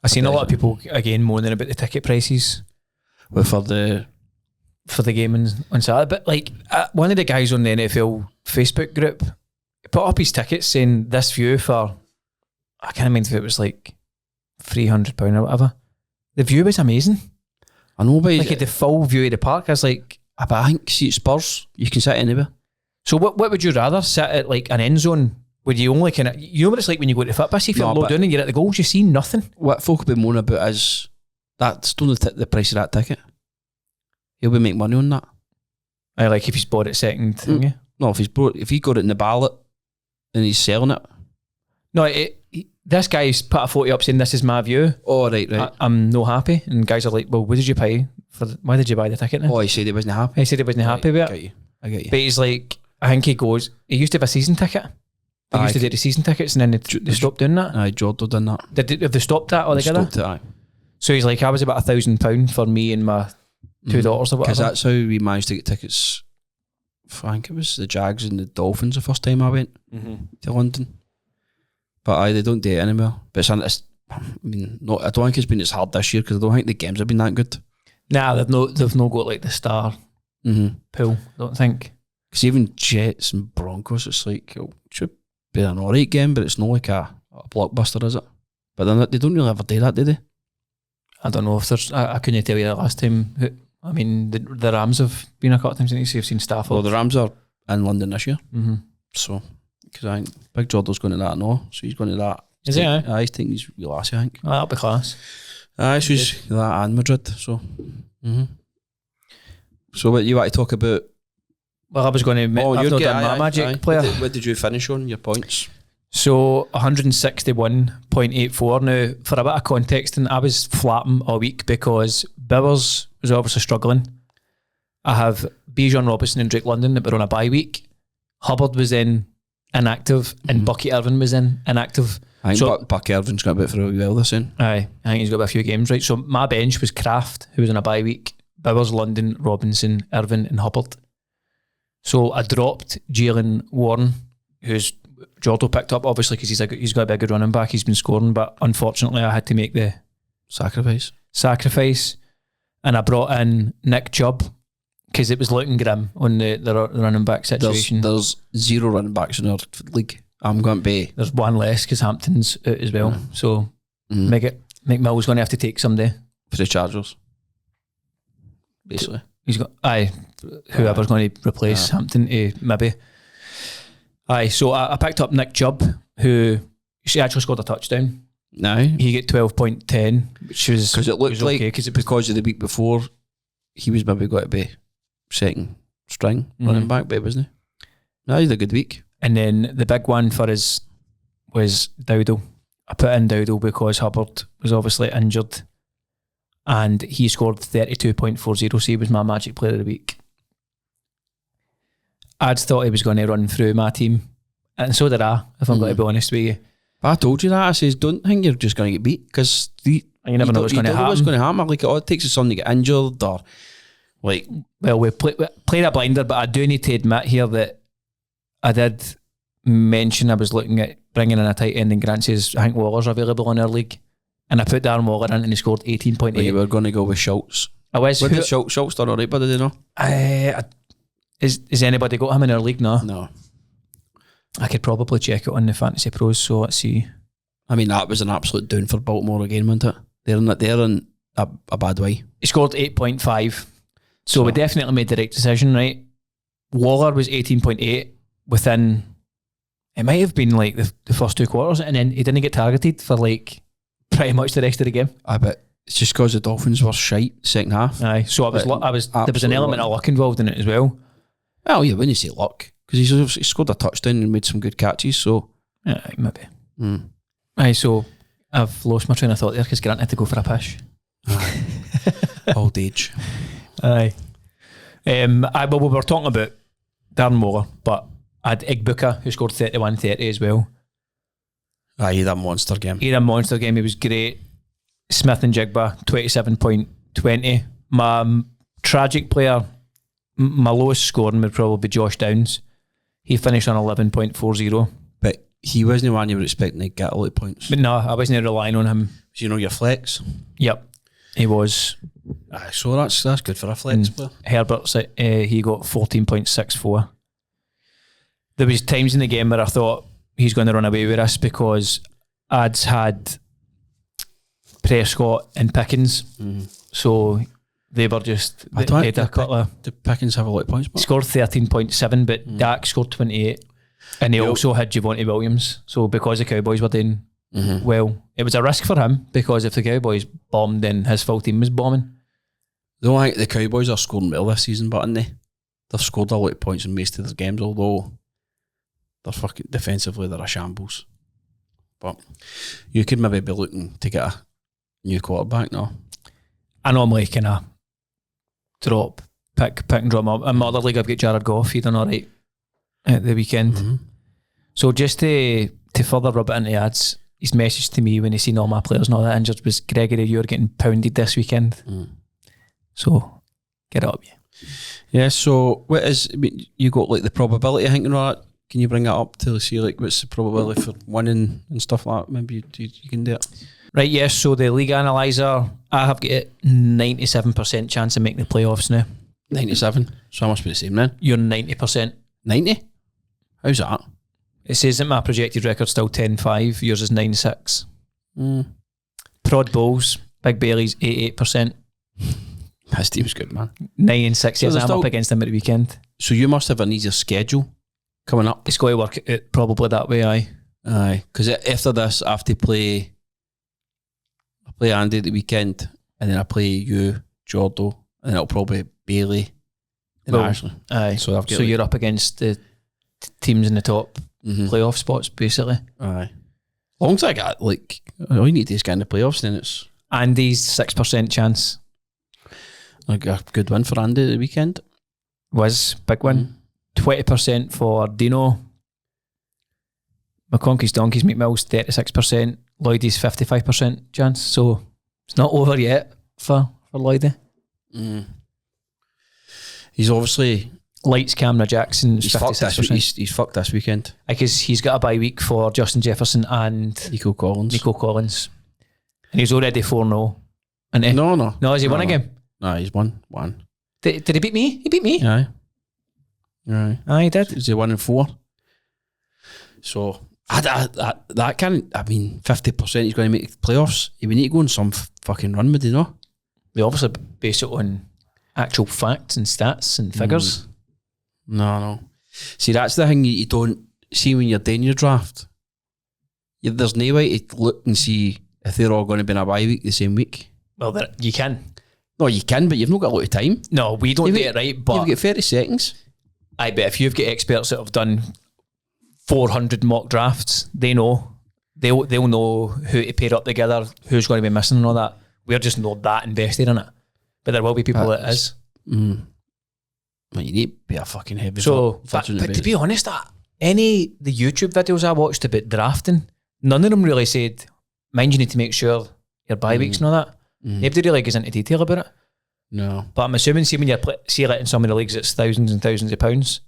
seen a lot of people again moaning about the ticket prices. Well, for the game on Saturday. But like one of the guys on the NFL Facebook group put up his tickets saying this view for, I can't remember if it was like £300 or whatever. The view was amazing. I know, but like the full view of the park. I was like, but I think see at Spurs, you can sit anywhere. So what would you rather sit at, like an end zone? Would you only kind of, you know what it's like when you go to Fitbus, if you're low down and you're at the goals, you see nothing. What folk will be moaning about is that's only the price of that ticket. He'll be making money on that. I like if he's bought it second thing. No, if he got it in the ballot and he's selling it. No, this guy's put a photo up saying this is my view. Oh, right. I'm no happy. And guys are like, well, what did you pay why did you buy the ticket then? Oh, he said he wasn't happy. He said he wasn't happy with it. I get you. But he's like, I think he used to have a season ticket. They used to do the season tickets and then they stopped doing that. Aye, Jordan done that. Have they stopped that altogether? Stopped it, aye. So he's like, I was about £1,000 for me and my two daughters or whatever. Because that's how we managed to get tickets. I think it was the Jags and the Dolphins the first time I went to London. But aye, they don't do it anymore. But I don't think it's been as hard this year because I don't think the games have been that good. Nah, they've not got like the star pool, I don't think. Because even Jets and Broncos, it's like, it should be an alright game, but it's not like a blockbuster, is it? But they don't really ever do that, do they? I don't know if there's, I couldn't tell you the last time. The Rams have been a couple of times, didn't you? So you've seen Stafford. Well, the Rams are in London this year. So, because I think Big Jordan's going to that now, so he's going to that. Is he? I think he's real lassie, I think. Oh, that'll be class. Aye, so he's that and Madrid, so. So what you want to talk about? Well, I was going to admit, I've not done my magic player. What did you finish on, your points? So 161.84. Now, for a bit of context, and I was flapping all week because Bowers was obviously struggling. I have Bijan Robinson and Drake London that were on a bye week. Hubbard was inactive and Bucky Irvin was inactive. I think Bucky Irvin's got a bit for a while this in. Aye, I think he's got a few games, right? So my bench was Kraft, who was on a bye week, Bowers, London, Robinson, Irvin and Hubbard. So I dropped Jalen Warren, who's Jordo picked up, obviously, because he's got to be a good running back. He's been scoring, but unfortunately I had to make the sacrifice. And I brought in Nick Chubb, because it was looking grim on the running back situation. There's 0 running backs in our league. I'm going to be... There's one less because Hampton's out as well. So McMill's going to have to take someday. For the Chargers. Basically. He's got... whoever's going to replace Hampton, maybe. So I picked up Nick Chubb, who she actually scored a touchdown. No. He got 12.10, which was... Because it looked like, because of the week before, he was maybe going to be second string running back, but wasn't he? No, he had a good week. And then the big one for us was Dowdle. I put in Dowdle because Hubbard was obviously injured and he scored 32.40, so he was my magic player of the week. I'd thought he was going to run through my team, and so did I, if I'm going to be honest with you. But I told you that. I says, don't think you're just going to get beat, because you never know what's going to happen. What's going to happen. Like, it takes someone to get injured, or like... Well, we played a blinder, but I do need to admit here that I did mention I was looking at bringing in a tight end, and Grant says, I think Waller's available in our league. and I put Darren Waller in and he scored 18.8. Well, you were going to go with Schultz. I was. What did Schultz done alright, but did he know? Is anybody got him in our league now? No. I could probably check it on the Fantasy Pros, so let's see. I mean, that was an absolute down for Baltimore again, wasn't it? They're in a bad way. He scored 8.5. So we definitely made the right decision, right? Waller was 18.8 within, it might have been like the first 2 quarters, and then he didn't get targeted for like pretty much the rest of the game. I bet it's just because the Dolphins were shite second half. Aye, so there was an element of luck involved in it as well. Well, yeah, when you say luck, because he scored a touchdown and made some good catches, so yeah, maybe. Aye, so I've lost my train of thought there because Grant had to go for a push. Old age. Aye. Well, we were talking about Darren Waller, but I had Igbuka, who scored 31-30 as well. Aye, he had a monster game. He was great. Smith and Jigba, 27.20. My tragic player, my lowest scoring would probably be Josh Downs. He finished on 11.40. But he wasn't the one you were expecting to get a lot of points. But no, I wasn't relying on him. So you know your flex? Yep, he was. Aye, so that's good for a flex player. Herbert's, he got 14.64. There was times in the game where I thought he's going to run away with this because ads had Prescott and Pickens, so they were just they had a couple of. Did Pickens have a lot of points? He scored 13.7, but Dak scored 28, and he also had Javonte Williams. So because the Cowboys were doing well, it was a risk for him because if the Cowboys bombed, then his full team was bombing. I don't think the Cowboys are scoring well this season, but aren't they? They've scored a lot of points in most of their games, although they're fucking defensively they're a shambles. But you could maybe be looking to get a new quarterback now. I normally kind of pick and drop. In my other league, I've got Jared Goff. He done all right at the weekend. So just to further rub it into ads, his message to me when he seen all my players and all that injured was, Gregory, you're getting pounded this weekend. So get it up, yeah. So what is, I mean, you got like the probability of thinking about? Can you bring that up to see like what's the probability for winning and stuff like that? Maybe you can do it. Right, yes. So the league analyzer, I have got a 97% chance of making the playoffs now. 97. So I must be the same then. You're 90%. 90? How's that? It says that my projected record's still 10-5. Yours is 9-6. Prod Bulls, Big Bailey's 88%. His team's good, man. 9-6. Yes, I'm up against him at the weekend. So you must have an easier schedule coming up. It's going to work it probably that way, aye. Aye, because after this, I have to play Andy at the weekend, and then I play you, Jordo, and it'll probably Bailey and Ashley. Aye. So you're up against the teams in the top playoff spots, basically. Aye. Long as I got, like, all you need to get in the playoffs, then it's... Andy's 6% chance. Like a good win for Andy the weekend. Was big win. 20% for Dino. McConkey's Donkeys McMills 36%. Lloydie's 55% chance. So it's not over yet for Lloydie. He's obviously Lights Cameron Jackson's 56%. He's fucked this weekend. Because he's got a bye week for Justin Jefferson and Nico Collins. And he's already 4-0. No. No, has he won a game? No, he's won one. Did he beat me? He beat me. Aye. Aye, he did. Is he 1-4? So that can't. I mean, 50% he's going to make the playoffs. He would need to go on some fucking run, would he not? We obviously base it on actual facts and stats and figures. No. See, that's the thing you don't see when you're doing your draft. There's no way to look and see if they're all going to be in a bye week the same week. Well, you can. No, you can, but you've not got a lot of time. No, we don't do it right, but... You've got 30 seconds. I bet if you've got experts that have done 400 mock drafts, they know. They'll know who to pair up together, who's going to be missing and all that. We're just not that invested in it. But there will be people that is. Well, you need to be a fucking heavy. But to be honest, the YouTube videos I watched about drafting, none of them really said, mind you need to make sure your bye weeks and all that. Nobody really goes into detail about it. No. But I'm assuming, see when you see it in some of the leagues, it's thousands and thousands of pounds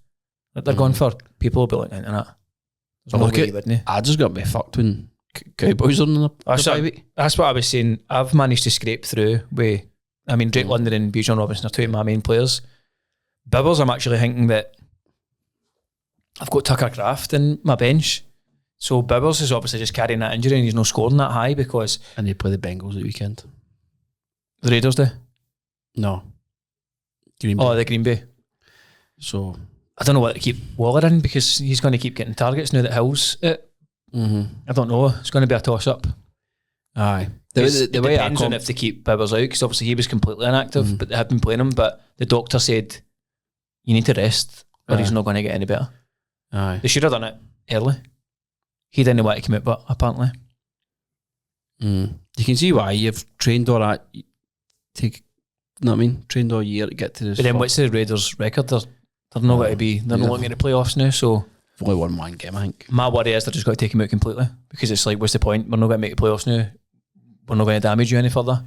that they're going for. People will be looking into that. I just got to be fucked when Cowboys on the bye week. That's what I was saying. I've managed to scrape through with, I mean, Drake London and Bijan Robinson are two of my main players. Bibbles, I'm actually thinking that I've got Tucker Kraft in my bench. So Bibbles is obviously just carrying that injury and he's not scoring that high because... And they play the Bengals at weekend. The Raiders do? No. Green Bay. Oh, the Green Bay. So... I don't know what to keep Waller in because he's going to keep getting targets now that Hill's it. I don't know. It's going to be a toss-up. Aye. The way depends on if they keep Bibbles out because obviously he was completely inactive but they have been playing him, but the doctor said you need to rest or he's not going to get any better. Aye. They should have done it early. He didn't want to commit, but apparently. You can see why you've trained all that. You know what I mean? Trained all year to get to this. But then what's the Raiders' record? They're not going to be. They're not looking at the playoffs now. So only won one game, I think. My worry is they're just going to take him out completely because it's like, what's the point? We're not going to make the playoffs now. We're not going to damage you any further.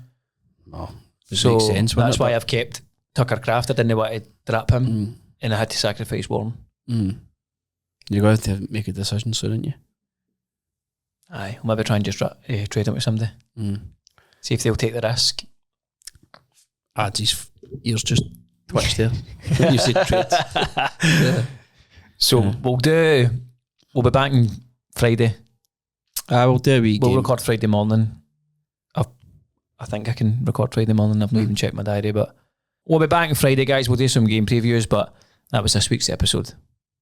No, so makes sense. That's why I've kept Tucker Kraft. I didn't want to drop him, and I had to sacrifice Warren. You're going to have to make a decision soon, aren't you? Aye, I'll maybe try and just trade him with somebody. See if they'll take the risk. His ears just twitched there. You said trade. So we'll be back on Friday. We'll do a wee We'll game. record Friday morning. I think I can record Friday morning. I've not even checked my diary, but we'll be back on Friday, guys. We'll do some game previews, but that was this week's episode.